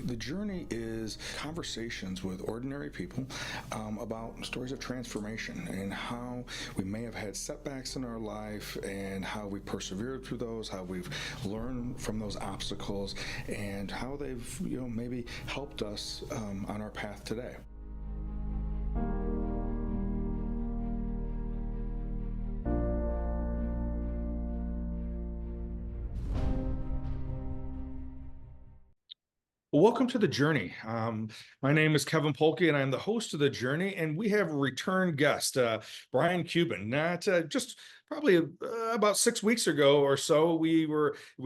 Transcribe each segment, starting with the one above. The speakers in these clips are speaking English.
The journey is conversations with ordinary people about stories of transformation and how we may have had setbacks in our life and how we persevered through those, how we've learned from those obstacles, and how they've maybe helped us on our path today. Well, welcome to The Journey. My name is Kevin Polky, and I'm the host of The Journey, and we have a return guest, Brian Cuban. Not just probably about 6 weeks ago or so, we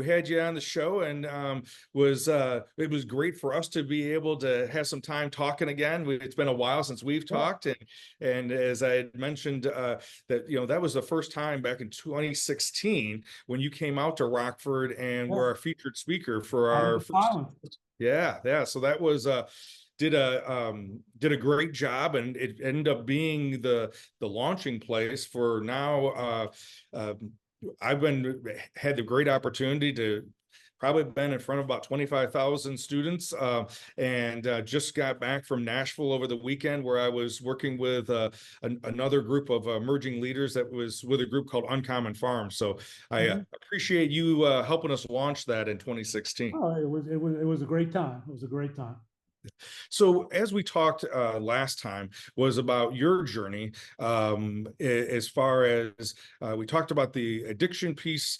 had you on the show, and it was great for us to be able to have some time talking again. It's been a while since we've talked, and as I had mentioned, that was the first time back in 2016 when you came out to Rockford and were our featured speaker for Out of our the first. silence. Yeah. So that was did a great job, and it ended up being the launching place for now. I've had the great opportunity to probably been in front of about 25,000 students, and just got back from Nashville over the weekend, where I was working with another group of emerging leaders that was with a group called Uncommon Farm. So I appreciate you helping us launch that in 2016. Oh, it was a great time. It was a great time. So as we talked last time was about your journey, as far as we talked about the addiction piece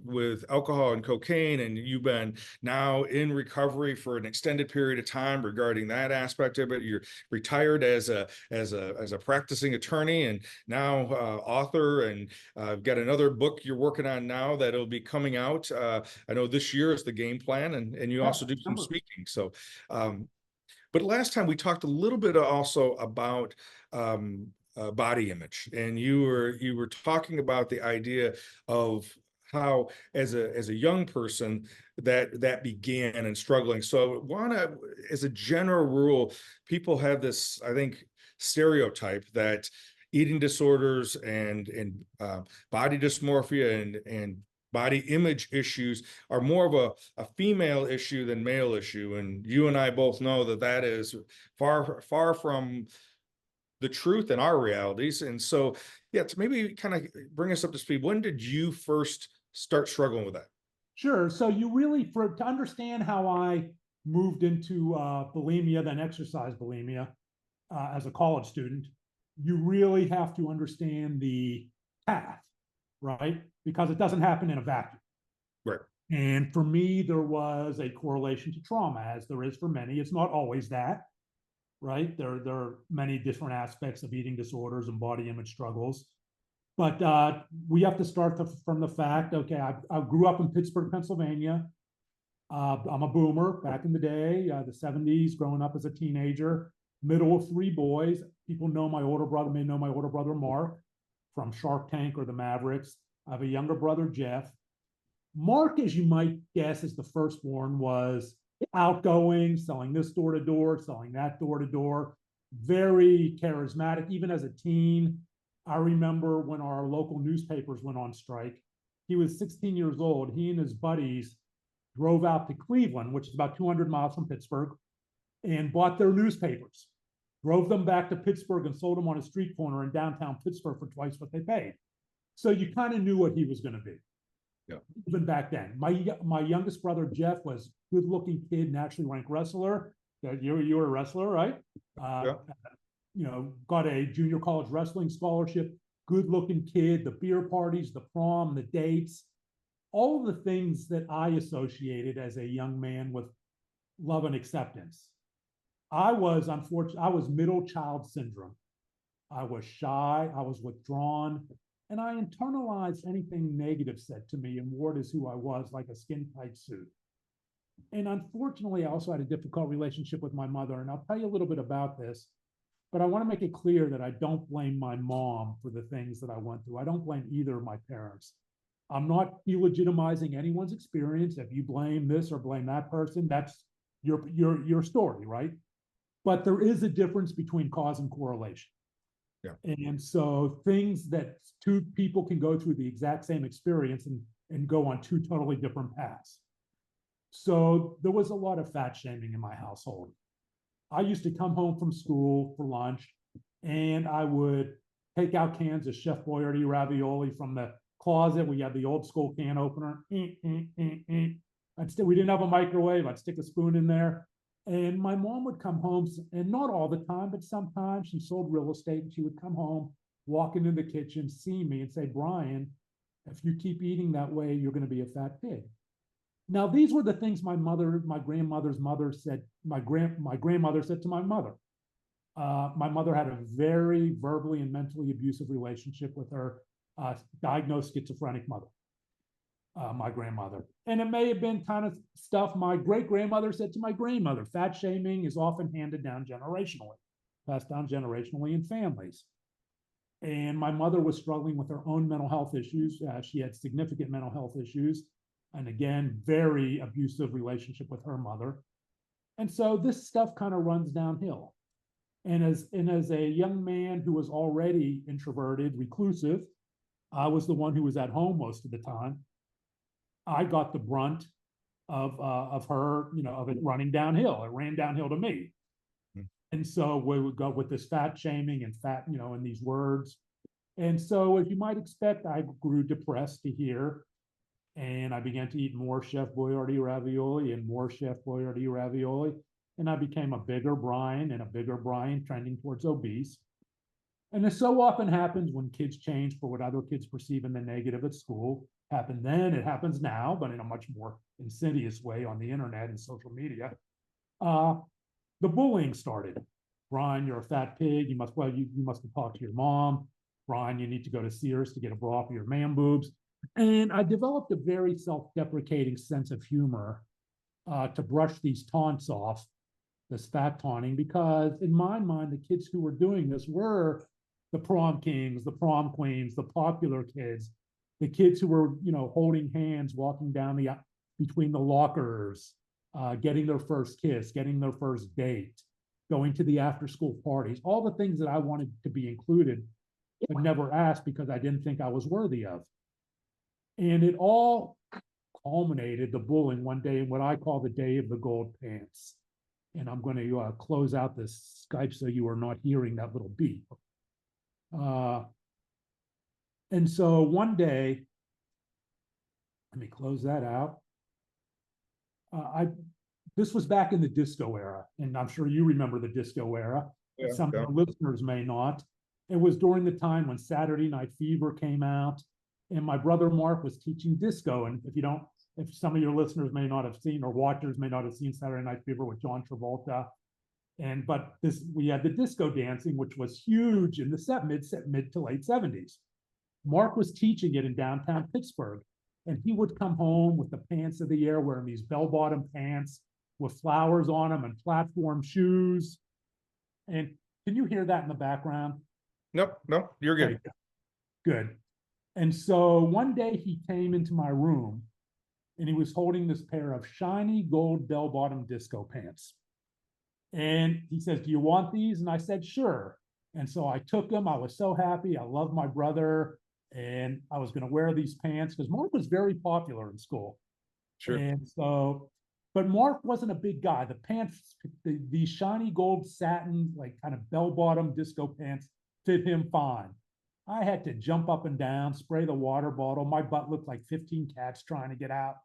with alcohol and cocaine, and you've been now in recovery for an extended period of time regarding that aspect of it. You're retired as a practicing attorney, and now author, and got another book you're working on now that'll be coming out. I know this year is the game plan, and you also do some speaking. So but last time we talked a little bit also about body image, and you were talking about the idea of how, as a young person, that began and struggling. So, as a general rule, people have this, I think, stereotype that eating disorders and body dysmorphia and body image issues are more of a female issue than male issue. And you and I both know that is far from the truth in our realities. And so, yeah, to maybe kind of bring us up to speed, when did you first start struggling with that? Sure. So you really, to understand how I moved into bulimia, then exercise bulimia as a college student, you really have to understand the path, right? Because it doesn't happen in a vacuum. Right. And for me, there was a correlation to trauma, as there is for many. It's not always that, right? There are many different aspects of eating disorders and body image struggles. But we have to start from the fact, okay, I grew up in Pittsburgh, Pennsylvania. I'm a boomer back in the day, the 70s, growing up as a teenager, middle of three boys. People know my older brother, may know my older brother, Mark, from Shark Tank or the Mavericks. I have a younger brother, Jeff. Mark, as you might guess, as the firstborn, was outgoing, selling this door to door, selling that door to door, very charismatic. Even as a teen, I remember when our local newspapers went on strike, he was 16 years old. He and his buddies drove out to Cleveland, which is about 200 miles from Pittsburgh, and bought their newspapers, drove them back to Pittsburgh and sold them on a street corner in downtown Pittsburgh for twice what they paid. So you kind of knew what he was going to be. Yeah. Even back then. My youngest brother, Jeff, was a good-looking kid, nationally ranked wrestler. You were a wrestler, right? Yeah. Got a junior college wrestling scholarship, good-looking kid, the beer parties, the prom, the dates, all of the things that I associated as a young man with love and acceptance. I was middle child syndrome. I was shy, I was withdrawn, and I internalized anything negative said to me and wore it as who I was, like a skin-tight suit. And unfortunately, I also had a difficult relationship with my mother, and I'll tell you a little bit about this, but I want to make it clear that I don't blame my mom for the things that I went through. I don't blame either of my parents. I'm not delegitimizing anyone's experience. If you blame this or blame that person, that's your story, right? But there is a difference between cause and correlation. Yeah. And so things that two people can go through the exact same experience and go on two totally different paths. So there was a lot of fat shaming in my household. I used to come home from school for lunch and I would take out cans of Chef Boyardee ravioli from the closet. We had the old school can opener. We didn't have a microwave. I'd stick a spoon in there. And my mom would come home, and not all the time, but sometimes she sold real estate, and she would come home, walk into the kitchen, see me, and say, Brian, if you keep eating that way, you're going to be a fat pig. Now, these were the things my grandmother's mother said, my grandmother said to my mother. My mother had a very verbally and mentally abusive relationship with her diagnosed schizophrenic mother, my grandmother. And it may have been kind of stuff my great-grandmother said to my grandmother. Fat shaming is often handed down generationally, passed down generationally in families. And my mother was struggling with her own mental health issues. She had significant mental health issues. And again, very abusive relationship with her mother. And so this stuff kind of runs downhill. And as a young man who was already introverted, reclusive, I was the one who was at home most of the time. I got the brunt of her, of it running downhill. It ran downhill to me. And so we would go with this fat shaming and fat, and these words. And so, as you might expect, I grew depressed to hear, and I began to eat more Chef Boyardee ravioli and more Chef Boyardee ravioli. And I became a bigger Brian and a bigger Brian, trending towards obese. And this so often happens when kids change for what other kids perceive in the negative at school. Happened then, it happens now, but in a much more insidious way on the internet and social media. The bullying started. Brian, you're a fat pig. You must have talked to your mom. Brian, you need to go to Sears to get a bra for your man boobs. And I developed a very self-deprecating sense of humor to brush these taunts off, this fat taunting, because in my mind, the kids who were doing this were the prom kings, the prom queens, the popular kids, the kids who were, holding hands, walking down between the lockers, getting their first kiss, getting their first date, going to the after-school parties, all the things that I wanted to be included, but never asked because I didn't think I was worthy of. And it all culminated, the bullying, one day in what I call the day of the gold pants. And I'm going to close out this Skype so you are not hearing that little beep. And so one day, let me close that out. This was back in the disco era, and I'm sure you remember the disco era. Yeah, Some of the listeners may not. It was during the time when Saturday Night Fever came out, and my brother Mark was teaching disco. And if some of your listeners may not have seen, or watchers may not have seen Saturday Night Fever with John Travolta, but we had the disco dancing, which was huge in the mid to late 70s. Mark was teaching it in downtown Pittsburgh. And he would come home with the pants of the year, wearing these bell-bottom pants with flowers on them and platform shoes. And can you hear that in the background? Nope, you're good. Okay, good. And so one day he came into my room and he was holding this pair of shiny gold bell-bottom disco pants. And he says, do you want these? And I said, sure. And so I took them. I was so happy. I love my brother. And I was going to wear these pants because Mark was very popular in school. Sure. And so, but Mark wasn't a big guy. The pants, these shiny gold satin, like kind of bell-bottom disco pants fit him fine. I had to jump up and down, spray the water bottle. My butt looked like 15 cats trying to get out.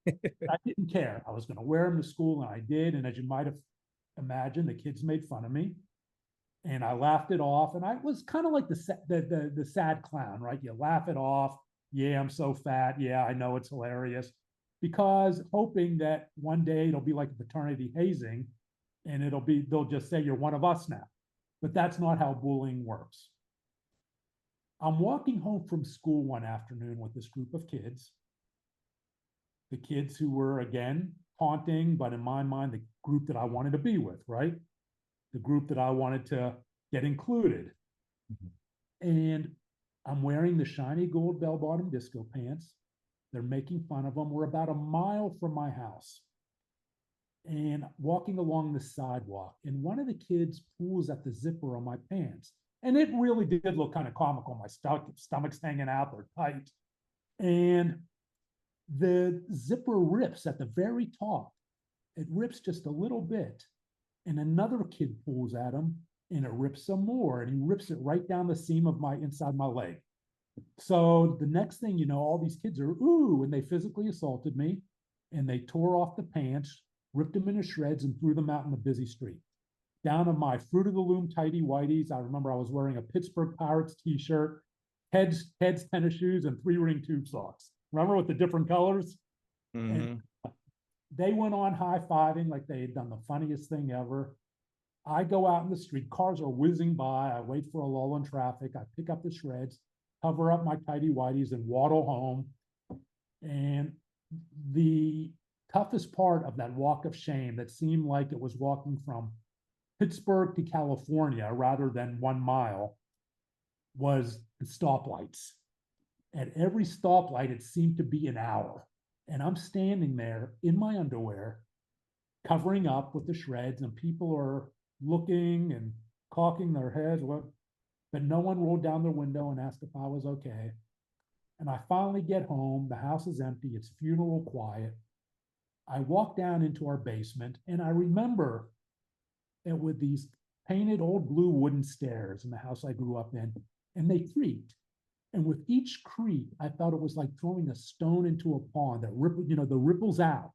I didn't care. I was going to wear them to school, and I did. And as you might have imagined, the kids made fun of me. And I laughed it off, and I was kind of like the sad clown, right? You laugh it off. Yeah, I'm so fat. Yeah, I know, it's hilarious. Because hoping that one day it'll be like fraternity hazing, and they'll just say you're one of us now. But that's not how bullying works. I'm walking home from school one afternoon with this group of kids. The kids who were, again, taunting, but in my mind, the group that I wanted to be with, right? The group that I wanted to get included. Mm-hmm. And I'm wearing the shiny gold bell-bottom disco pants. They're making fun of them. We're about a mile from my house. And walking along the sidewalk, and one of the kids pulls at the zipper on my pants. And it really did look kind of comical. My stomach's hanging out, they're tight. And the zipper rips at the very top. It rips just a little bit. And another kid pulls at him and it rips some more. And he rips it right down the seam of my inside my leg. So the next thing you know, all these kids are, ooh, and they physically assaulted me and they tore off the pants, ripped them into shreds and threw them out in the busy street. Down to my Fruit of the Loom tighty whities. I remember I was wearing a Pittsburgh Pirates t-shirt, Heads tennis shoes, and 3-ring tube socks. Remember with the different colors? Mm-hmm. And they went on high-fiving like they had done the funniest thing ever. I go out in the street, cars are whizzing by. I wait for a lull in traffic. I pick up the shreds, cover up my tighty whities, and waddle home. And the toughest part of that walk of shame that seemed like it was walking from Pittsburgh to California rather than 1 mile was the stoplights. At every stoplight, it seemed to be an hour. And I'm standing there in my underwear, covering up with the shreds, and people are looking and cocking their heads, but no one rolled down their window and asked if I was okay. And I finally get home. The house is empty. It's funeral quiet. I walk down into our basement, and I remember it with these painted old blue wooden stairs in the house I grew up in, and they creaked. And with each creak, I thought it was like throwing a stone into a pond that rippled, the ripples out.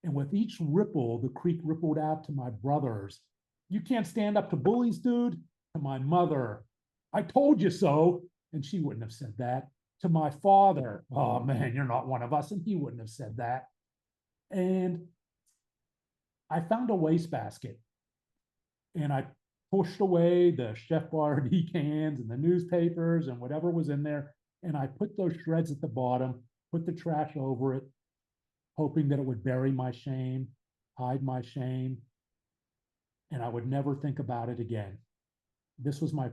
And with each ripple, the creek rippled out to my brothers. You can't stand up to bullies, dude. To my mother, I told you so. And she wouldn't have said that. To my father, oh man, you're not one of us. And he wouldn't have said that. And I found a wastebasket. And I pushed away the Chef Boyardee cans and the newspapers and whatever was in there. And I put those shreds at the bottom, put the trash over it, hoping that it would bury my shame, hide my shame, and I would never think about it again. This was my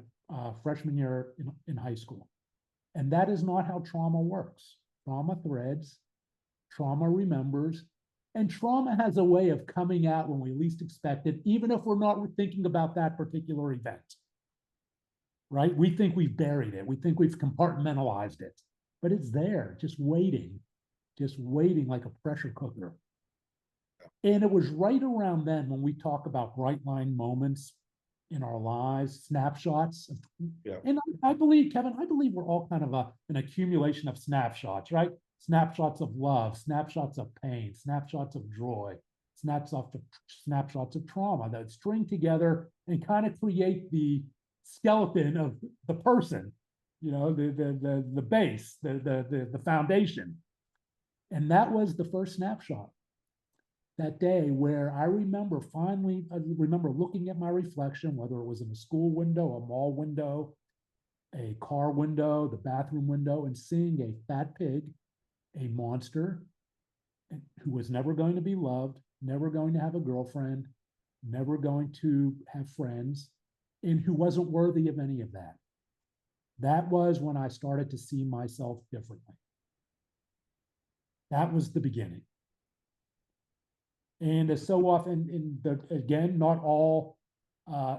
freshman year in high school. And that is not how trauma works. Trauma threads, trauma remembers, and trauma has a way of coming out when we least expect it, even if we're not thinking about that particular event, right? We think we've buried it. We think we've compartmentalized it, but it's there, just waiting like a pressure cooker. And it was right around then when we talk about bright line moments in our lives, snapshots. Yeah. And I believe, Kevin, we're all kind of an accumulation of snapshots, right? Snapshots of love, snapshots of pain, snapshots of joy, snapshots of trauma that string together and kind of create the skeleton of the person, the base, the foundation. And that was the first snapshot that day where I remember looking at my reflection, whether it was in a school window, a mall window, a car window, the bathroom window, and seeing a fat pig, a monster who was never going to be loved, never going to have a girlfriend, never going to have friends, and who wasn't worthy of any of that. That was when I started to see myself differently. That was the beginning. And as so often, again, not all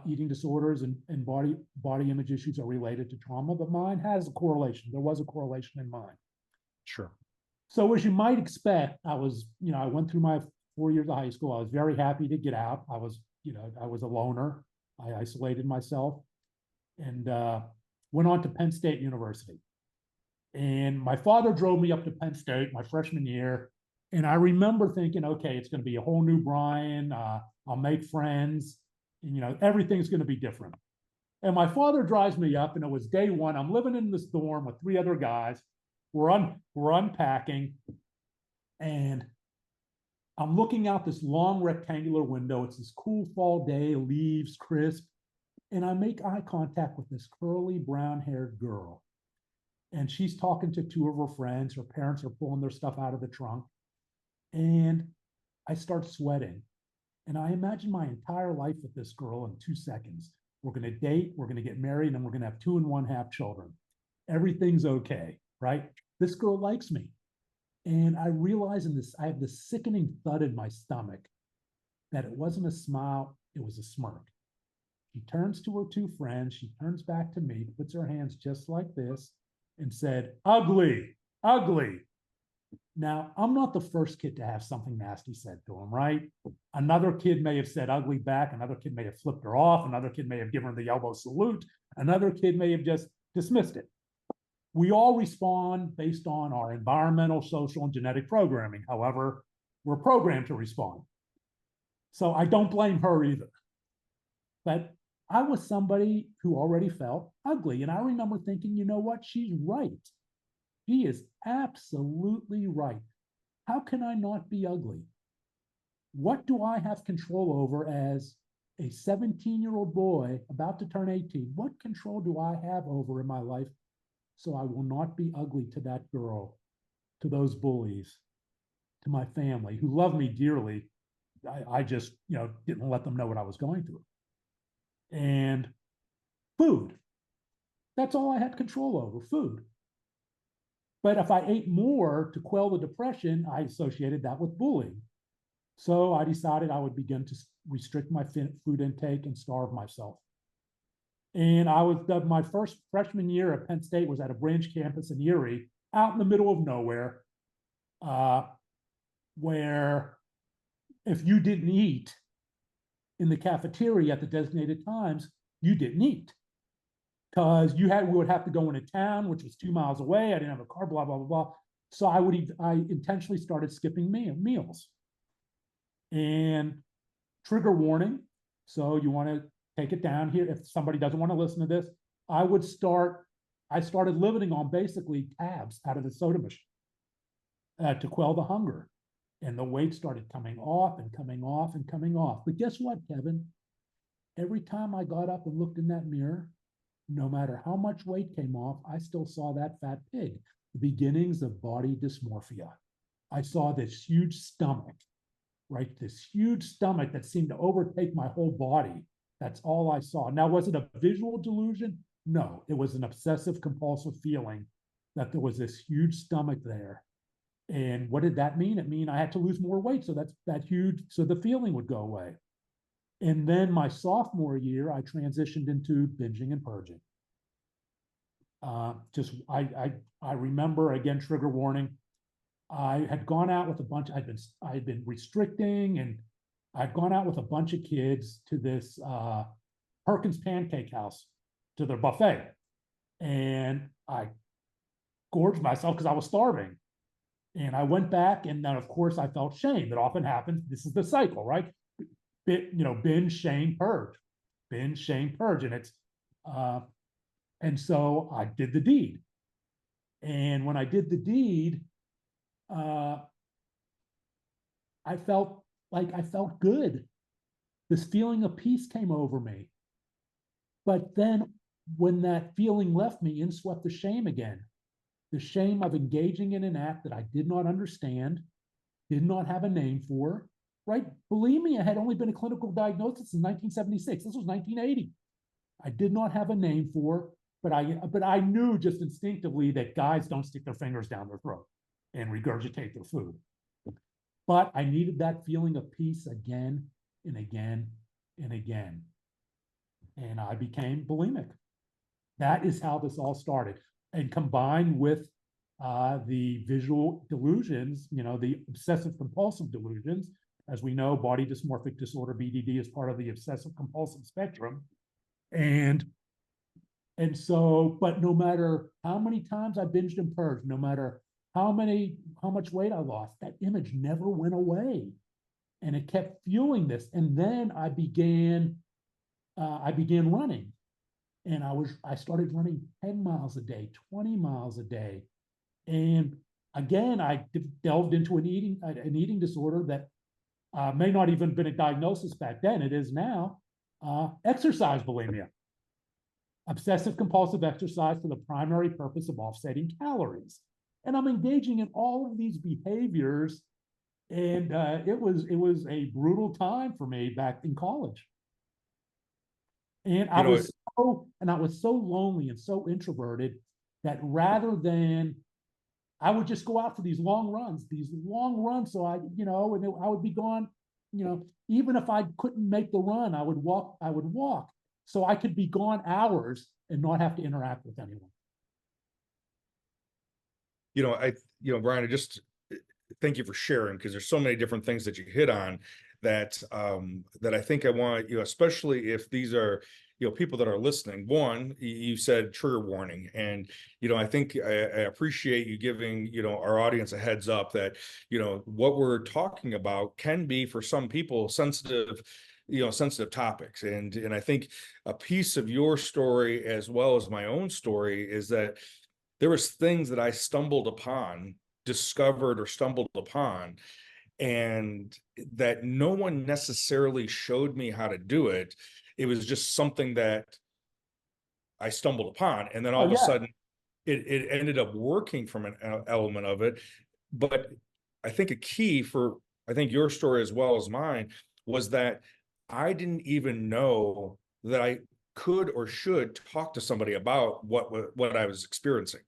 eating disorders and body image issues are related to trauma, but mine has a correlation. There was a correlation in mine. Sure. So as you might expect, I went through my 4 years of high school. I was very happy to get out. I was a loner. I isolated myself and went on to Penn State University. And my father drove me up to Penn State my freshman year. And I remember thinking, okay, it's going to be a whole new Brian. I'll make friends. And, everything's going to be different. And my father drives me up, and it was day one. I'm living in this dorm with 3 other guys. We're unpacking, and I'm looking out this long rectangular window. It's this cool fall day, leaves crisp, and I make eye contact with this curly brown-haired girl. And she's talking to 2 of her friends. Her parents are pulling their stuff out of the trunk. And I start sweating. And I imagine my entire life with this girl in 2 seconds. We're going to date, we're going to get married, and we're going to have 2 1/2 children. Everything's okay, right? This girl likes me. And I realize I have this sickening thud in my stomach that it wasn't a smile, it was a smirk. She turns to her 2 friends, she turns back to me, puts her hands just like this, and said, ugly, ugly. Now, I'm not the first kid to have something nasty said to him, right? Another kid may have said ugly back. Another kid may have flipped her off. Another kid may have given her the elbow salute. Another kid may have just dismissed it. We all respond based on our environmental, social, and genetic programming. However, we're programmed to respond. So I don't blame her either. But I was somebody who already felt ugly. And I remember thinking, you know what? She's right. She is absolutely right. How can I not be ugly? What do I have control over as a 17-year-old boy about to turn 18? What control do I have over in my life so I will not be ugly to that girl, to those bullies, to my family who love me dearly? I just, didn't let them know what I was going through. And food. That's all I had control over, food. But if I ate more to quell the depression, I associated that with bullying. So I decided I would begin to restrict my food intake and starve myself. And my first freshman year at Penn State was at a branch campus in Erie, out in the middle of nowhere, where if you didn't eat in the cafeteria at the designated times, you didn't eat. Because we would have to go into town, which was 2 miles away. I didn't have a car, blah, blah, blah, blah. So I intentionally started skipping meals. And trigger warning. So you want to take it down here. If somebody doesn't want to listen to this, I started living on basically tabs out of the soda machine to quell the hunger. And the weight started coming off and coming off and coming off. But guess what, Kevin? Every time I got up and looked in that mirror, no matter how much weight came off, I still saw that fat pig, the beginnings of body dysmorphia. I saw this huge stomach, right? This huge stomach that seemed to overtake my whole body. That's all I saw. Now, was it a visual delusion? No, it was an obsessive compulsive feeling that there was this huge stomach there. And what did that mean? It mean I had to lose more weight. So so the feeling would go away. And then my sophomore year, I transitioned into binging and purging. I remember, again, trigger warning. I had gone out with a bunch. I had been restricting, and I'd gone out with a bunch of kids to this Perkins Pancake House, to their buffet, and I gorged myself because I was starving. And I went back, and then of course I felt shame. That often happens. This is the cycle, right? Binge, shame, purge, binge, shame, purge, and and so I did the deed. And when I did the deed, I felt good. This feeling of peace came over me. But then when that feeling left me, in swept the shame again. The shame of engaging in an act that I did not understand, did not have a name for, right? Bulimia had only been a clinical diagnosis in 1976. This was 1980. I did not have a name for, but I knew just instinctively that guys don't stick their fingers down their throat and regurgitate their food. But I needed that feeling of peace again and again and again. And I became bulimic. That is how this all started. And combined with the visual delusions, the obsessive compulsive delusions, as we know, body dysmorphic disorder, BDD, is part of the obsessive compulsive spectrum. And so, but no matter how many times I binged and purged, no matter how much weight I lost, that image never went away. And it kept fueling this. And then I began running. And I started running 10 miles a day, 20 miles a day. And again, I delved into an eating disorder that may not even been a diagnosis back then. It is now. Exercise bulimia. Obsessive compulsive exercise for the primary purpose of offsetting calories. And I'm engaging in all of these behaviors. And it was a brutal time for me back in college. And I was so lonely and so introverted that rather than, I would just go out for these long runs. So I would be gone, even if I couldn't make the run, I would walk. So I could be gone hours and not have to interact with anyone. Brian, thank you for sharing, because there's so many different things that you hit on that that I think I want, especially if these are, people that are listening. One, you said trigger warning, and I think I appreciate you giving our audience a heads up that what we're talking about can be for some people sensitive, sensitive topics. And I think a piece of your story as well as my own story is that there was things that I discovered or stumbled upon, and that no one necessarily showed me how to do it. It was just something that I stumbled upon, and then all Oh of a yeah. sudden it ended up working from an element of it. But I think a key for, I think your story as well as mine, was that I didn't even know that I could or should talk to somebody about what I was experiencing.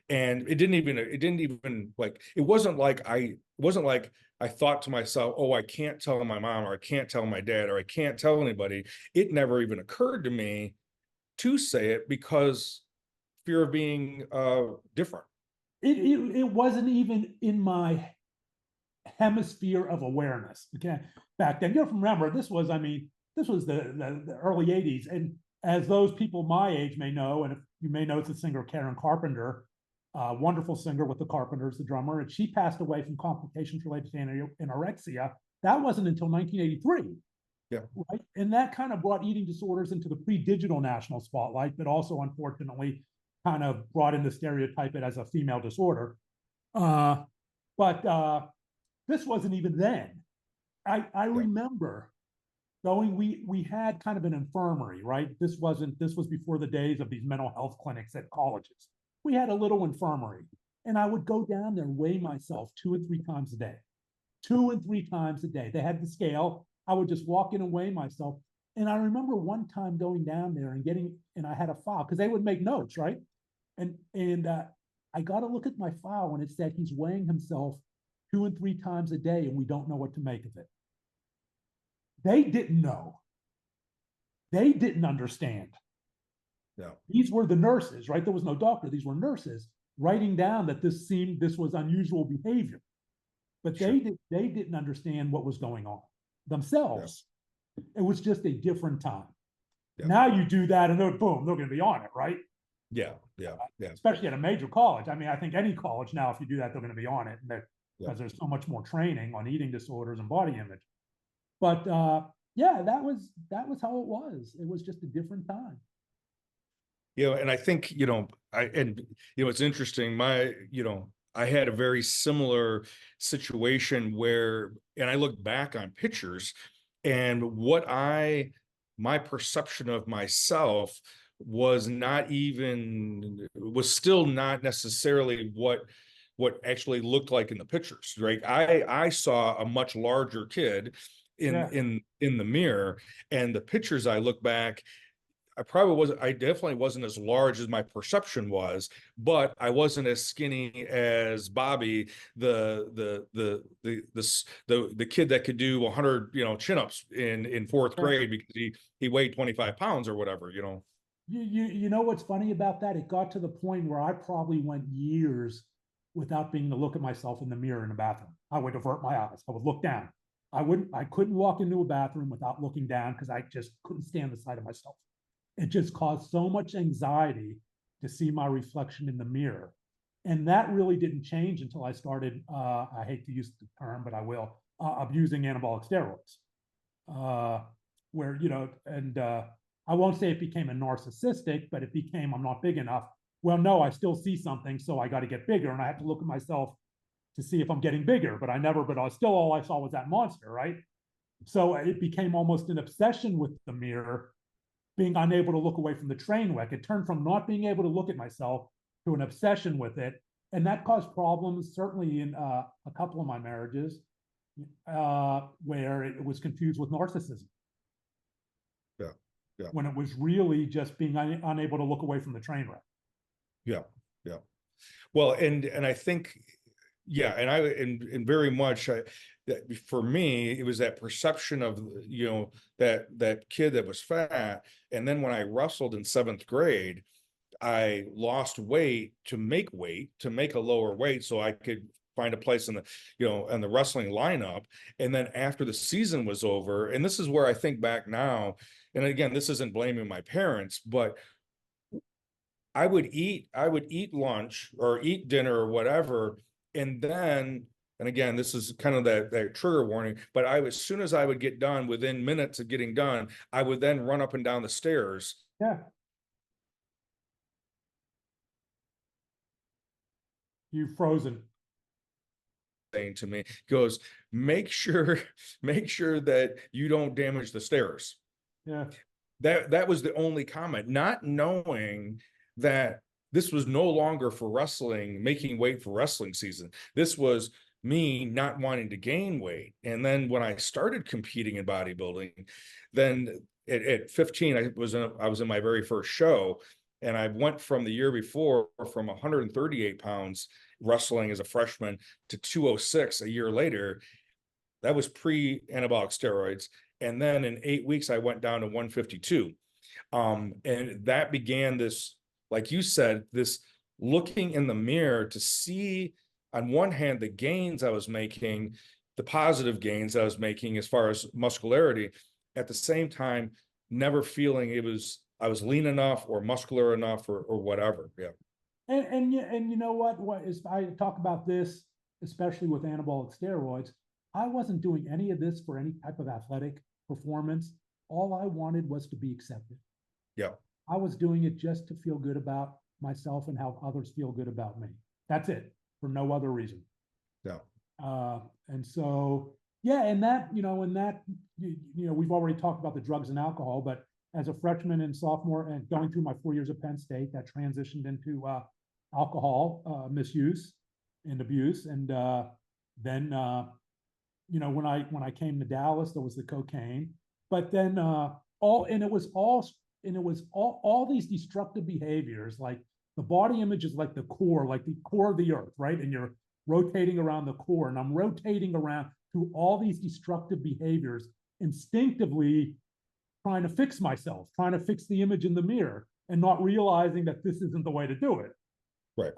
And it didn't even like, it wasn't like I thought to myself, oh, I can't tell my mom, or I can't tell my dad, or I can't tell anybody. It never even occurred to me to say it, because fear of being different. It wasn't even in my hemisphere of awareness. Okay, back then, you have to remember, this was, I mean, this was the early '80s, and as those people my age may know, and if you may know, it's the singer Karen Carpenter, wonderful singer with the Carpenters, the drummer, and she passed away from complications related to anorexia. That wasn't until 1983. Yeah. Right. And that kind of brought eating disorders into the pre-digital national spotlight, but also, unfortunately, kind of brought in the stereotype it as a female disorder. But this wasn't even then. I remember going, we had kind of an infirmary, right? This was before the days of these mental health clinics at colleges. We had a little infirmary, and I would go down there and weigh myself 2 and 3 times a day. 2 and 3 times a day. They had the scale. I would just walk in and weigh myself. And I remember one time going down there and I had a file, because they would make notes, right? And I got to look at my file, and it said he's weighing himself 2 and 3 times a day, and we don't know what to make of it. They didn't know. They didn't understand. Yeah. These were the nurses, right? There was no doctor. These were nurses writing down that this was unusual behavior. But Sure. they didn't understand what was going on themselves. Yeah. It was just a different time. Yeah. Now you do that, and they're going to be on it, right? Yeah. Especially at a major college. I mean, I think any college now, if you do that, they're going to be on it, because there's so much more training on eating disorders and body image. But yeah, that was how it was. It was just a different time. And I think, it's interesting. I had a very similar situation where, and I look back on pictures, and my perception of myself was still not necessarily what actually looked like in the pictures, right? I saw a much larger kid in the mirror, and the pictures I look back, I definitely wasn't as large as my perception was, but I wasn't as skinny as Bobby, the kid that could do 100, chin-ups in 4th grade, because he weighed 25 pounds or whatever, You know what's funny about that? It got to the point where I probably went years without being to look at myself in the mirror in the bathroom. I would avert my eyes. I would look down. I couldn't walk into a bathroom without looking down, because I just couldn't stand the sight of myself. It just caused so much anxiety to see my reflection in the mirror. And that really didn't change until I started, I hate to use the term, but I will, abusing anabolic steroids. Where, and I won't say it became a narcissistic, but it became, I'm not big enough. Well, no, I still see something, so I got to get bigger. And I have to look at myself to see if I'm getting bigger, but all I saw was that monster, right? So it became almost an obsession with the mirror, being unable to look away from the train wreck. It turned from not being able to look at myself to an obsession with it. And that caused problems, certainly in a couple of my marriages, where it was confused with narcissism. Yeah. When it was really just being unable to look away from the train wreck. Yeah. Well, and I think, and very much, for me, it was that perception of, that kid that was fat. And then when I wrestled in 7th grade, I lost weight to make a lower weight, so I could find a place in the, in the wrestling lineup. And then after the season was over, and this is where I think back now, and again, this isn't blaming my parents, but I would eat lunch or eat dinner or whatever. And then, and again, this is kind of that trigger warning, but as soon as I would get done, within minutes of getting done, I would then run up and down the stairs. Yeah. You've frozen. Saying to me, goes, make sure that you don't damage the stairs. Yeah. That was the only comment, not knowing that this was no longer for wrestling, making weight for wrestling season. This was me not wanting to gain weight. And then when I started competing in bodybuilding, then at 15, I was in my very first show, and I went from the year before from 138 pounds wrestling as a freshman to 206 a year later. That was pre-anabolic steroids. And then in 8 weeks, I went down to 152. And that began this, like you said, this looking in the mirror to see, on one hand, the gains I was making, the positive gains I was making as far as muscularity, at the same time, never feeling I was lean enough or muscular enough or whatever. Yeah. And you know what is, I talk about this, especially with anabolic steroids. I wasn't doing any of this for any type of athletic performance. All I wanted was to be accepted. Yeah. I was doing it just to feel good about myself and how others feel good about me. That's it, for no other reason. Yeah. And so, yeah, and that, we've already talked about the drugs and alcohol, but as a freshman and sophomore and going through my 4 years at Penn State, that transitioned into alcohol misuse and abuse. And then, when I came to Dallas, there was the cocaine, but then all these destructive behaviors, like the body image is like the core of the earth, right? And you're rotating around the core, and I'm rotating around through all these destructive behaviors, instinctively trying to fix myself, trying to fix the image in the mirror, and not realizing that this isn't the way to do it. Right.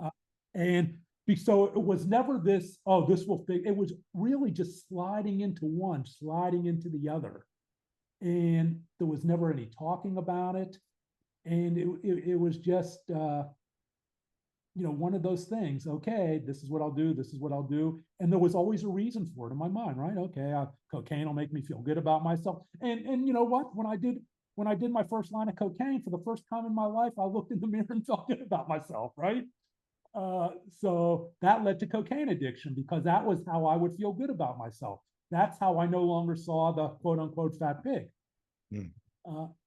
So it was never this, oh, this will fix. It was really just sliding into one, sliding into the other. And there was never any talking about it. And it was just, one of those things. Okay, this is what I'll do. This is what I'll do. And there was always a reason for it in my mind, right? Okay, cocaine will make me feel good about myself. And you know what? When I did my first line of cocaine for the first time in my life, I looked in the mirror and felt good about myself, right? So that led to cocaine addiction, because that was how I would feel good about myself. That's how I no longer saw the quote unquote fat pig. Mm.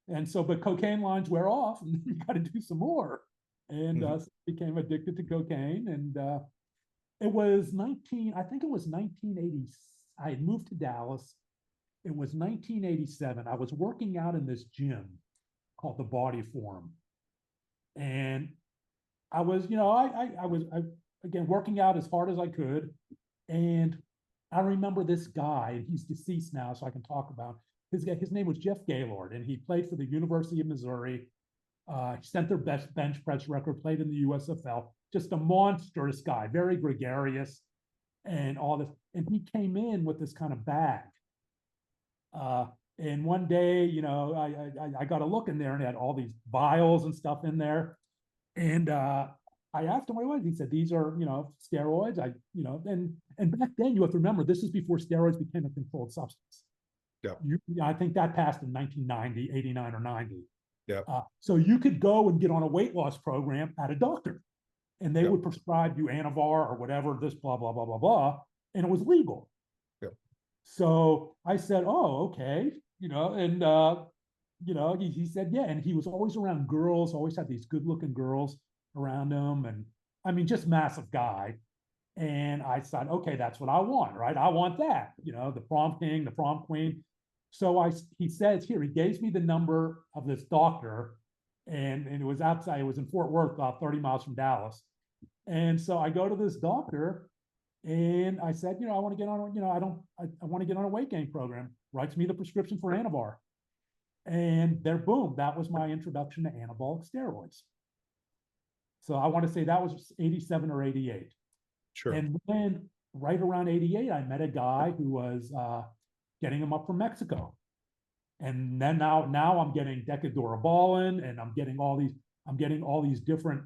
And so, but cocaine lines wear off, and you got to do some more. And Mm-hmm. so I became addicted to cocaine. And it was 1980. I had moved to Dallas. It was 1987. I was working out in this gym called the Body Forum. And I was, I was again working out as hard as I could. And I remember this guy, and he's deceased now, so I can talk about his name was Jeff Gaylord, and he played for the University of Missouri. He sent their best bench press record, played in the USFL, just a monstrous guy, very gregarious and all this. And he came in with this kind of bag. And one day, I got a look in there, and it had all these vials and stuff in there. And I asked him what it was. He said, these are, steroids. And back then, you have to remember, this is before steroids became a controlled substance. Yeah. I think that passed in 1990, 89 or 90. Yeah. So you could go and get on a weight loss program at a doctor, and they would prescribe you Anavar or whatever, this blah, blah, blah, blah, blah. And it was legal. Yeah. So I said, oh, okay. He said, yeah. And he was always around girls, always had these good looking girls around him. And I mean, just massive guy. And I said, okay, that's what I want, right? I want that, the prom king, the prom queen. So he says here, he gave me the number of this doctor, and it was outside, it was in Fort Worth, about 30 miles from Dallas. And so I go to this doctor, and I said, I want to get on, I want to get on a weight gain program. Writes me the prescription for Anavar. And there, boom, that was my introduction to anabolic steroids. So I want to say that was 87 or 88. Sure. And then right around 88, I met a guy who was getting them up from Mexico. And then now I'm getting decadurabolin, and I'm getting all these different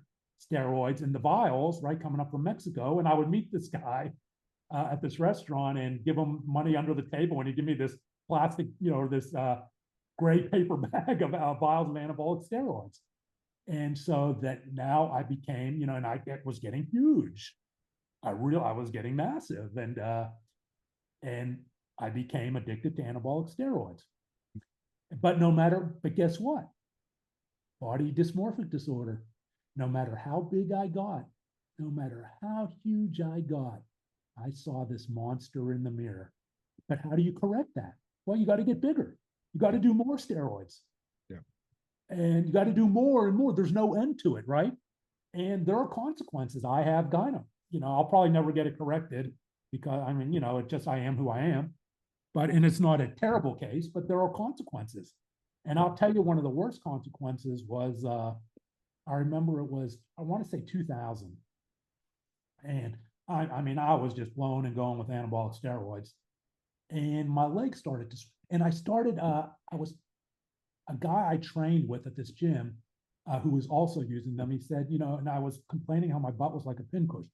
steroids in the vials, right, coming up from Mexico. And I would meet this guy at this restaurant and give him money under the table, and he'd give me this plastic, this gray paper bag of vials of anabolic steroids. And so that now I became, and I was getting huge. I was getting massive, and I became addicted to anabolic steroids. But guess what? Body dysmorphic disorder. No matter how big I got, no matter how huge I got, I saw this monster in the mirror. But how do you correct that? Well, you got to get bigger. You got to do more steroids. Yeah. And you got to do more and more. There's no end to it, right? And there are consequences. I have gotten them. I'll probably never get it corrected because, it just, I am who I am. And it's not a terrible case, but there are consequences. And I'll tell you, one of the worst consequences was, I remember it was, I want to say 2000. And I was just blowing and going with anabolic steroids. And my legs started to, and I was a guy I trained with at this gym who was also using them. He said, and I was complaining how my butt was like a pincushion,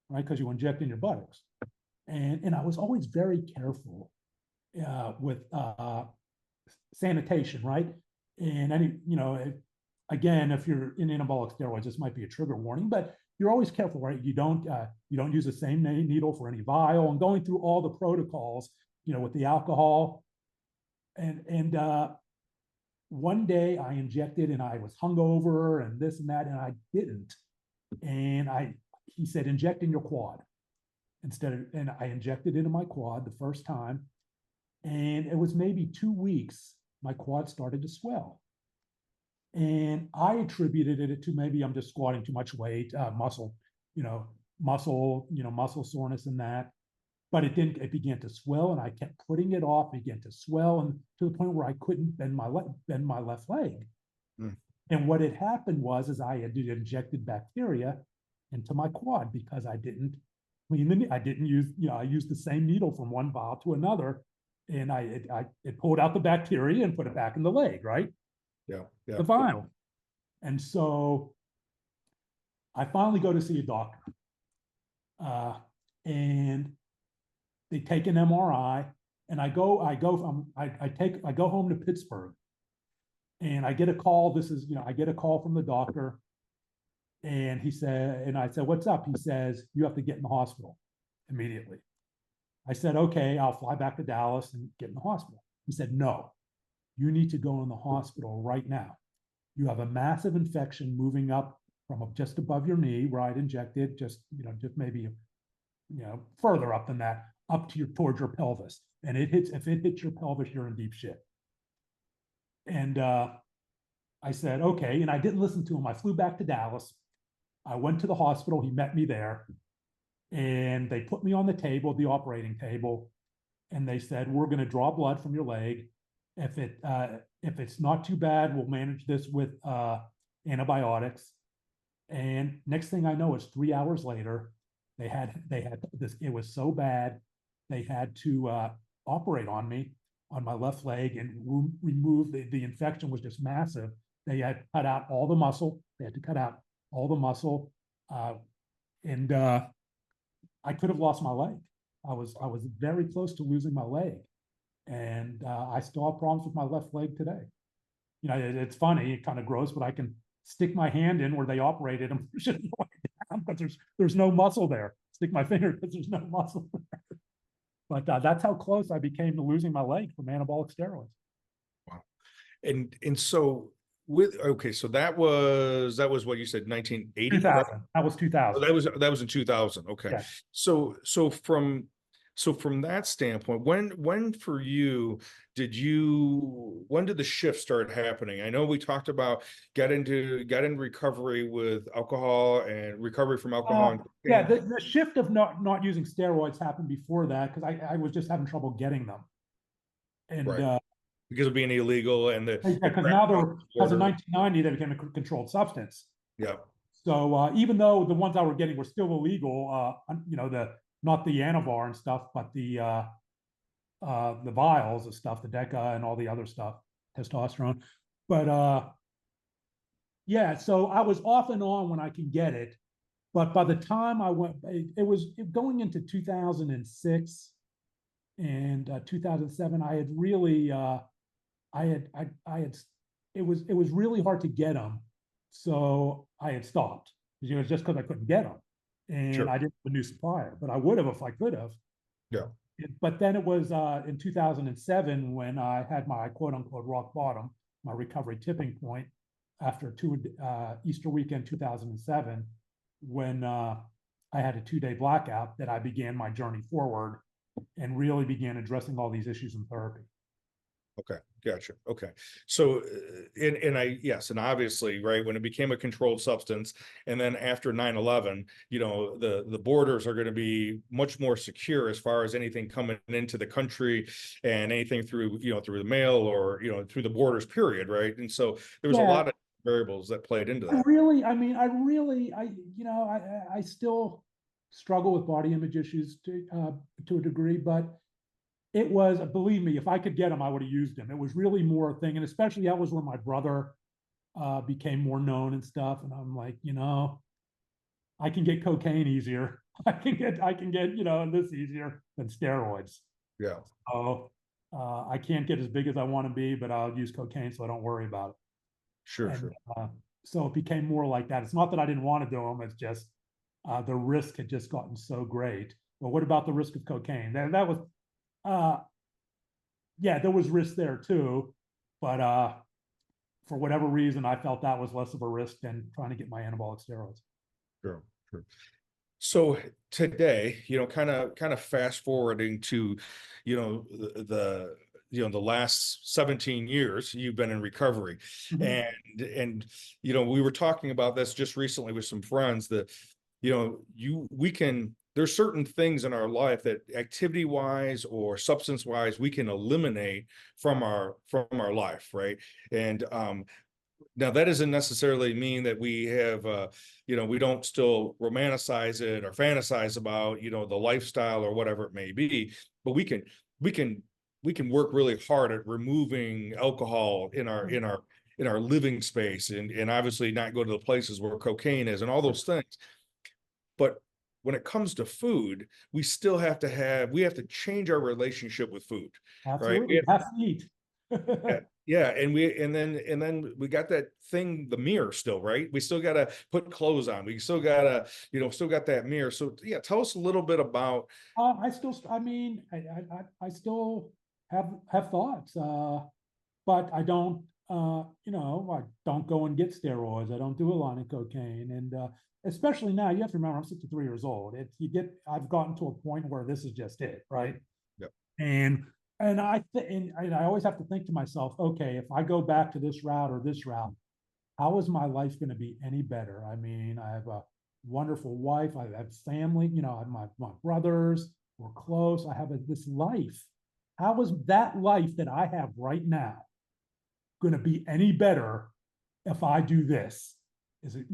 right? Because you inject in your buttocks. And I was always very careful with sanitation, right? And again, if you're in anabolic steroids, this might be a trigger warning, but you're always careful, right? You don't use the same needle for any vial, and going through all the protocols, with the alcohol. And one day I injected, and I was hungover and this and that, and I didn't. And he said, inject in your quad and I injected into my quad the first time. And it was maybe 2 weeks, my quad started to swell. And I attributed it to maybe I'm just squatting too much weight, muscle soreness and that. But it didn't, it began to swell, and I kept putting it off, it began to swell, and to the point where I couldn't bend my left leg. Mm. And what had happened was I had injected bacteria into my quad because I didn't use, I used the same needle from one vial to another, and it pulled out the bacteria and put it back in the leg, right? Yeah. The vial. And so I finally go to see a doctor. And they take an MRI, and I go home to Pittsburgh, and I get a call. I get a call from the doctor, and I said, what's up? He says, you have to get in the hospital immediately. I said, okay, I'll fly back to Dallas and get in the hospital. He said, no, you need to go in the hospital right now. You have a massive infection moving up from just above your knee where I'd injected, just maybe, further up than that, up to towards your pelvis. And if it hits your pelvis, you're in deep shit. And I said, okay. And I didn't listen to him. I flew back to Dallas. I went to the hospital. He met me there. And they put me on the operating table. And they said, we're going to draw blood from your leg. If it's not too bad, we'll manage this with antibiotics. And next thing I know, it's 3 hours later, they had this, it was so bad, they had to operate on me, on my left leg, and remove the infection was just massive. They had cut out all the muscle. They had to cut out all the muscle. And I could have lost my leg. I was very close to losing my leg. And I still have problems with my left leg today. It's funny, it kind of gross, but I can stick my hand in where they operated and push it down because there's no muscle there. Stick my finger because there's no muscle there. But that's how close I became to losing my leg from anabolic steroids. Wow. And so so that was what you said, 1980? 2000. That was 2000. Oh, that was in 2000. Okay. Yeah. So from that standpoint, when for you when did the shift start happening? I know we talked about got in recovery with alcohol and recovery from alcohol. Yeah, the shift of not using steroids happened before that because I was just having trouble getting them. And right. Because of being illegal and because now as of 1990 they became a controlled substance. Yeah. So even though the ones I were getting were still illegal, the not the Anavar and stuff, but the vials of stuff, the Deca and all the other stuff, testosterone. But yeah, so I was off and on when I could get it. But by the time I went, it was going into 2006 and 2007. I had really, it was really hard to get them, so I had stopped. It was just because I couldn't get them, and Sure. I didn't have a new supplier. But I would have if I could have. Yeah. But then it was in 2007 when I had my quote unquote rock bottom, my recovery tipping point, after Easter weekend 2007, when I had a 2-day blackout, that I began my journey forward and really began addressing all these issues in therapy. Okay, gotcha. Okay. So, yes, and obviously, right, when it became a controlled substance, and then after 9/11, the borders are going to be much more secure as far as anything coming into the country and anything through, through the mail or, through the borders, period, right? And so there was a lot of variables that played into that. I still struggle with body image issues to a degree, but it was, believe me, if I could get them, I would have used them. It was really more a thing. And especially that was when my brother became more known and stuff. And I'm like, I can get cocaine easier. I can get, this easier than steroids. Yeah. So I can't get as big as I want to be, but I'll use cocaine so I don't worry about it. Sure, And, sure. so it became more like that. It's not that I didn't want to do them. It's just the risk had just gotten so great. Well, what about the risk of cocaine? That was, yeah, there was risk there too, but for whatever reason, I felt that was less of a risk than trying to get my anabolic steroids. Sure, sure. So today, kind of fast forwarding to, the last 17 years you've been in recovery. Mm-hmm. And we were talking about this just recently with some friends that, there's certain things in our life that activity wise or substance wise, we can eliminate from our life. Right. And, now that doesn't necessarily mean that we have, we don't still romanticize it or fantasize about, the lifestyle or whatever it may be, but we can work really hard at removing alcohol in our living space and obviously not go to the places where cocaine is and all those things. But when it comes to food, we have to change our relationship with food. Absolutely. Right? Have to eat. Yeah, and then we got that thing, the mirror still, right? We still got to put clothes on. We still got to, still got that mirror. So yeah, tell us a little bit about. I still have thoughts, but I don't, I don't go and get steroids. I don't do a line of cocaine, and especially now, you have to remember, I'm 63 years old. I've gotten to a point where this is just it, right? Yep. And I always have to think to myself, okay, if I go back to this route or this route, how is my life going to be any better? I mean, I have a wonderful wife. I have family. I have my brothers. We're close. I have this life. How is that life that I have right now going to be any better if I do this? Is it,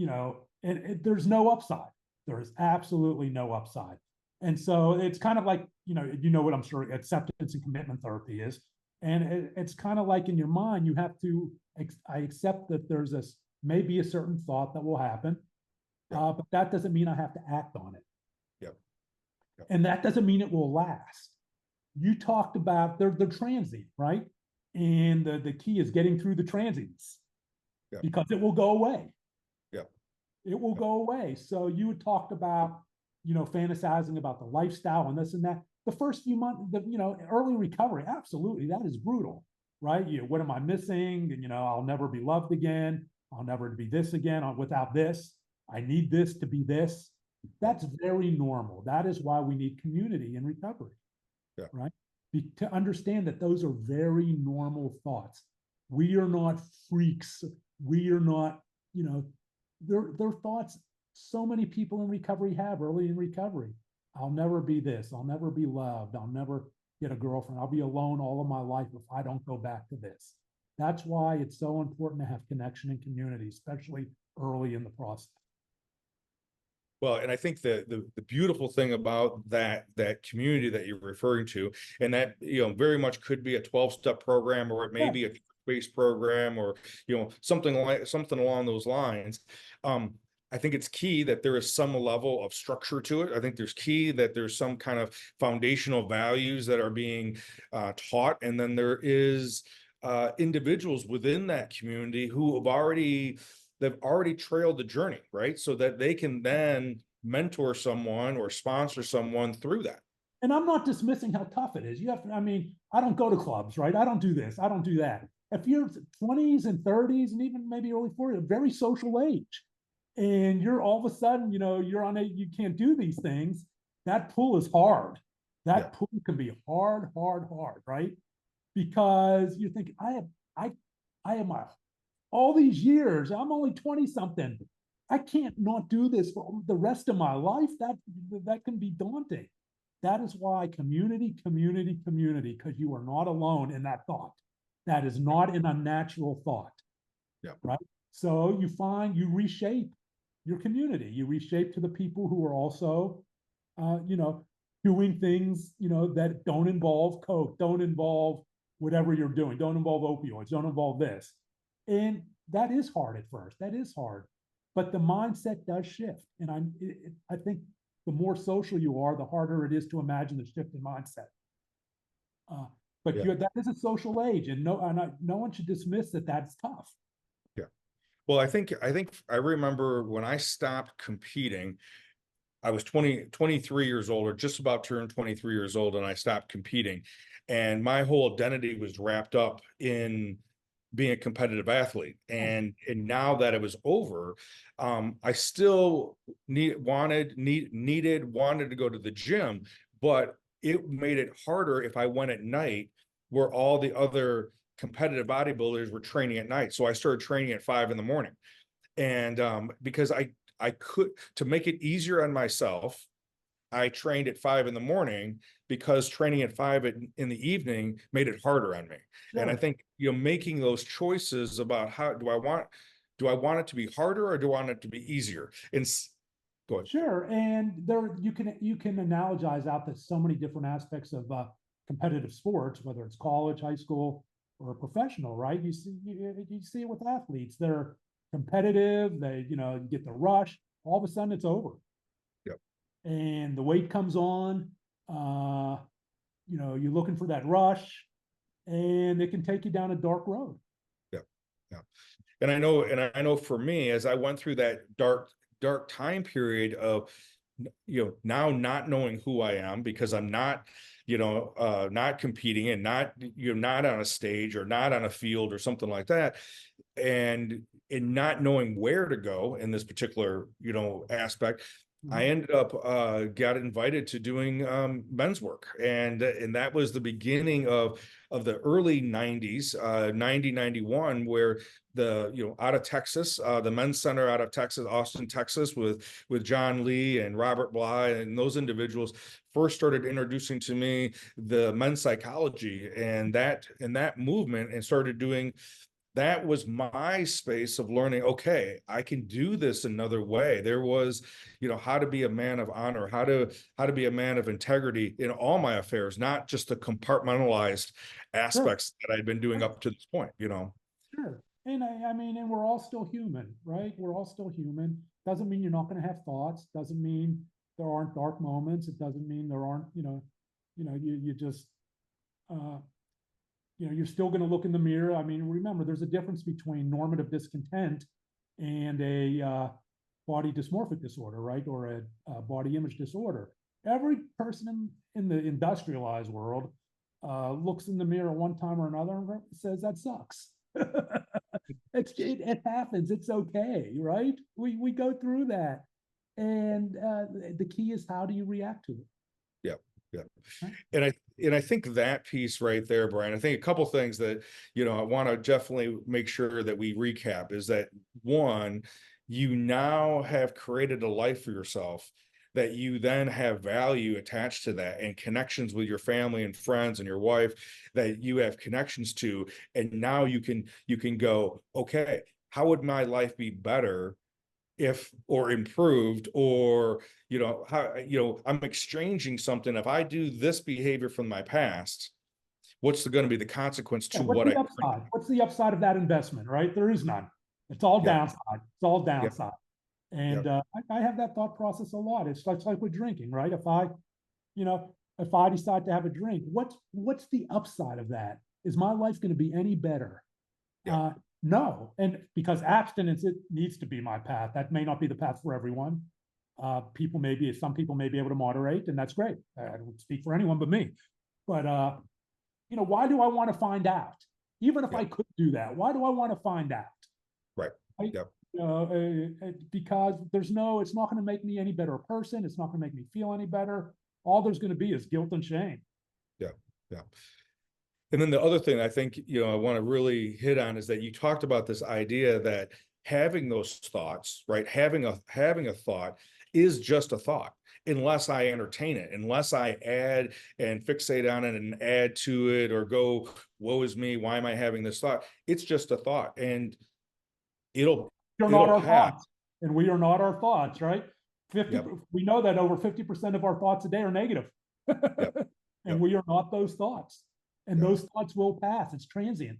there's no upside. There is absolutely no upside. And so it's kind of like, what I'm sure acceptance and commitment therapy is. And it's kind of like in your mind, you have to, I accept that there's maybe a certain thought that will happen, but that doesn't mean I have to act on it. Yep. And that doesn't mean it will last. You talked about they're transient, right? And the key is getting through the transients because it will go away. Yeah. It will go away. So you had talked about, fantasizing about the lifestyle and this and that. The first few months, early recovery, absolutely, that is brutal, right? What am I missing? And, I'll never be loved again. I'll never be this again without this. I need this to be this. That's very normal. That is why we need community in recovery, right? To understand that those are very normal thoughts. We are not freaks. We are not, they're thoughts so many people in recovery have early in recovery. I'll never be this. I'll never be loved. I'll never get a girlfriend. I'll be alone all of my life if I don't go back to this. That's why it's so important to have connection and community, especially early in the process. Well, and I think the beautiful thing about that community that you're referring to, and that, very much could be a 12-step program, or it may Yeah. be a based program, or, something along those lines. I think it's key that there is some level of structure to it. I think there's key that there's some kind of foundational values that are being taught. And then there is individuals within that community who they've already trailed the journey, right? So that they can then mentor someone or sponsor someone through that. And I'm not dismissing how tough it is. You have to, I mean, I don't go to clubs, right? I don't do this, I don't do that. If you're 20s and 30s and even maybe early 40s, a very social age, and you're all of a sudden, you can't do these things. That pull is hard. That pull can be hard, right? Because you think, I have all these years, I'm only 20 something. I can't not do this for the rest of my life. That can be daunting. That is why community, because you are not alone in that thought. That is not an unnatural thought. Yeah. Right. So you reshape your community. You reshape to the people who are also, doing things, that don't involve coke, don't involve whatever you're doing, don't involve opioids, don't involve this. And that is hard at first. That is hard. But the mindset does shift. And I think the more social you are, the harder it is to imagine the shift in mindset. But that is a social age, and no one should dismiss that that's tough. Yeah. Well, I think I remember when I stopped competing, I was 23 years old, or just about turned 23 years old, and I stopped competing. And my whole identity was wrapped up in being a competitive athlete. And now that it was over, I still wanted to go to the gym, but it made it harder if I went at night, where all the other competitive bodybuilders were training at night. So I started training at 5 a.m. And because I could, to make it easier on myself, I trained at 5 a.m. because training at 5 in the evening made it harder on me. Sure. And I think, making those choices about how do I want it to be harder, or do I want it to be easier? And go ahead. Sure. And there you can analogize out that so many different aspects of competitive sports, whether it's college, high school, or professional, right? You see it with athletes. They're competitive, they, you get the rush, all of a sudden it's over. Yep. And the weight comes on, you're looking for that rush, and it can take you down a dark road. Yeah. Yeah. And I know for me, as I went through that dark time period of, now not knowing who I am, because I'm not, not competing, and not, not on a stage or not on a field or something like that. And not knowing where to go in this particular, aspect, I ended up got invited to doing men's work, and that was the beginning of the early 90s, 90, 91, where the out of Texas, the men's center out of Texas, Austin, Texas, with John Lee and Robert Bly, and those individuals first started introducing to me the men's psychology and that movement, and started doing. That was my space of learning, okay, I can do this another way. There was, how to be a man of honor, how to be a man of integrity in all my affairs, not just the compartmentalized aspects that I'd been doing up to this point, Sure. And I mean, and we're all still human, right? We're all still human. Doesn't mean you're not going to have thoughts. Doesn't mean there aren't dark moments. It doesn't mean there aren't, you just, you're still going to look in the mirror. I mean, remember, there's a difference between normative discontent and a body dysmorphic disorder, right? Or a body image disorder. Every person in the industrialized world looks in the mirror one time or another and says, that sucks. It happens. It's okay, right? We go through that. And the key is, how do you react to it? Yeah. And I think that piece right there, Brian, I think a couple things that, I want to definitely make sure that we recap is that, one, you now have created a life for yourself, that you then have value attached to that, and connections with your family and friends and your wife that you have connections to. And now you can go, okay, how would my life be better or improved, or, how, I'm exchanging something. If I do this behavior from my past, what's going to be the consequence to What's what the I upside? What's the upside of that investment, right? There is none. It's all Yeah. downside. It's all Yeah. downside. And I have that thought process a lot. It's like with drinking, right? If I decide to have a drink, what's the upside of that? Is my life going to be any better? Yeah. No. And because abstinence, it needs to be my path. That may not be the path for everyone. Some people may be able to moderate, and that's great. I don't speak for anyone but me. But why do I want to find out? Even if I could do that, why do I want to find out? Right. Yep. Because it's not going to make me any better person. It's not going to make me feel any better. All there's going to be is guilt and shame. Yeah. Yeah. And then the other thing I think, I want to really hit on is that you talked about this idea that having those thoughts, right? Having a thought is just a thought, unless I entertain it, unless I add and fixate on it and add to it, or go, woe is me, why am I having this thought? It's just a thought, and You're not our pass. thoughts, and we are not our thoughts, right? Yep. We know that over 50% of our thoughts a day are negative. Yep. And we are not those thoughts. And those thoughts will pass. It's transient.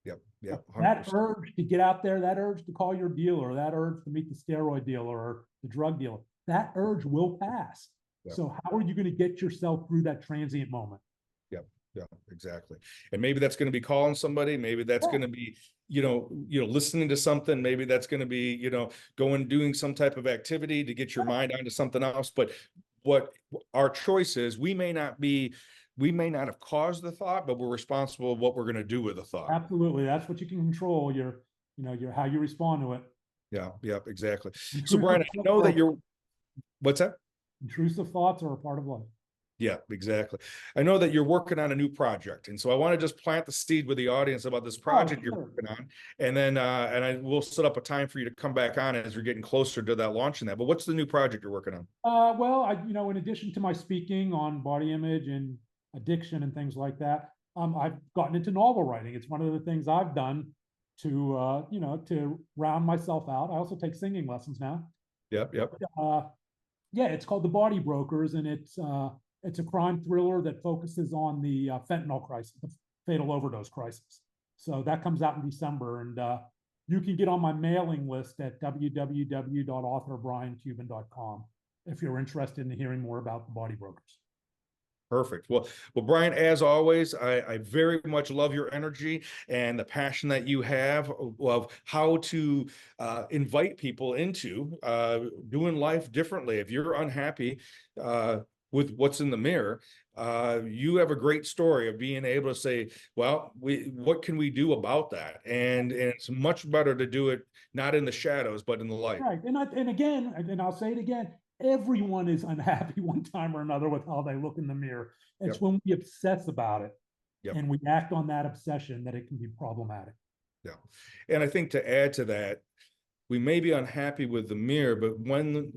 Yep. Yep. 100%. That urge to get out there, that urge to call your dealer, that urge to meet the steroid dealer or the drug dealer, that urge will pass. Yep. So how are you going to get yourself through that transient moment? Yep. Yeah, exactly. And maybe that's going to be calling somebody. Maybe that's going to be, listening to something. Maybe that's going to be, doing some type of activity to get your mind onto something else. But what our choice is, we may not have caused the thought, but we're responsible of what we're going to do with the thought. Absolutely. That's what you can control, your how you respond to it. Yeah. Yep. Exactly. So Brian, I know that what's that? Intrusive thoughts are a part of life. Yeah, exactly. I know that you're working on a new project, and so I want to just plant the seed with the audience about this project you're working on, and then I will set up a time for you to come back on as you're getting closer to that launching that. But what's the new project you're working on? Well, in addition to my speaking on body image and addiction and things like that, I've gotten into novel writing. It's one of the things I've done to to round myself out. I also take singing lessons now. Yep. Yeah, it's called The Body Brokers, and it's a crime thriller that focuses on the fentanyl crisis, the fatal overdose crisis. So that comes out in December, and you can get on my mailing list at www.authorbriancuban.com if you're interested in hearing more about The Body Brokers. Perfect. Well, Brian, as always, I very much love your energy and the passion that you have of how to invite people into doing life differently. If you're unhappy with what's in the mirror, you have a great story of being able to say, well, what can we do about that? And it's much better to do it not in the shadows, but in the light. Right. And I'll say it again, everyone is unhappy one time or another with how they look in the mirror. It's when we obsess about it and we act on that obsession that it can be problematic. Yeah. And I think to add to that, we may be unhappy with the mirror, but when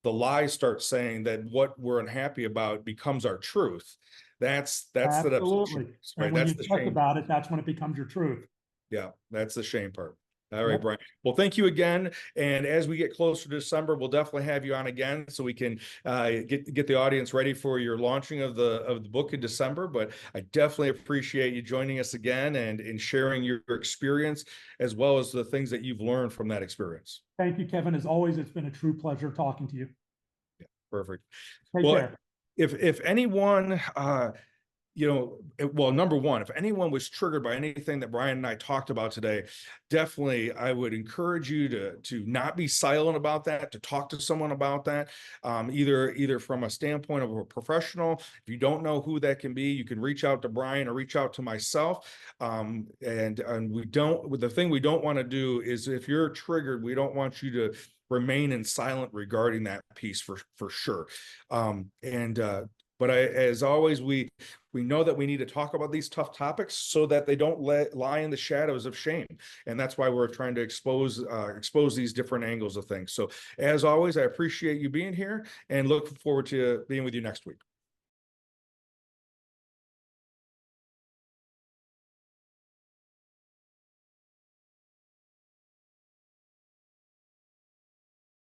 the lies start saying that what we're unhappy about becomes our truth, that's Absolutely. the right? And when That's you the talk shame about it, that's when it becomes your truth. Yeah, that's the shame part. All right, Brian. Well, thank you again. And as we get closer to December, we'll definitely have you on again so we can get the audience ready for your launching of the book in December. But I definitely appreciate you joining us again and sharing your experience as well as the things that you've learned from that experience. Thank you, Kevin. As always, it's been a true pleasure talking to you. Yeah, perfect. Take care. If anyone number one, if anyone was triggered by anything that Brian and I talked about today, definitely I would encourage you to not be silent about that, to talk to someone about that, either from a standpoint of a professional. If you don't know who that can be, you can reach out to Brian or reach out to myself. And the thing we don't want to do is, if you're triggered, we don't want you to remain in silent regarding that piece for sure. But as always, we know that we need to talk about these tough topics so that they don't lie in the shadows of shame. And that's why we're trying to expose these different angles of things. So as always, I appreciate you being here and look forward to being with you next week.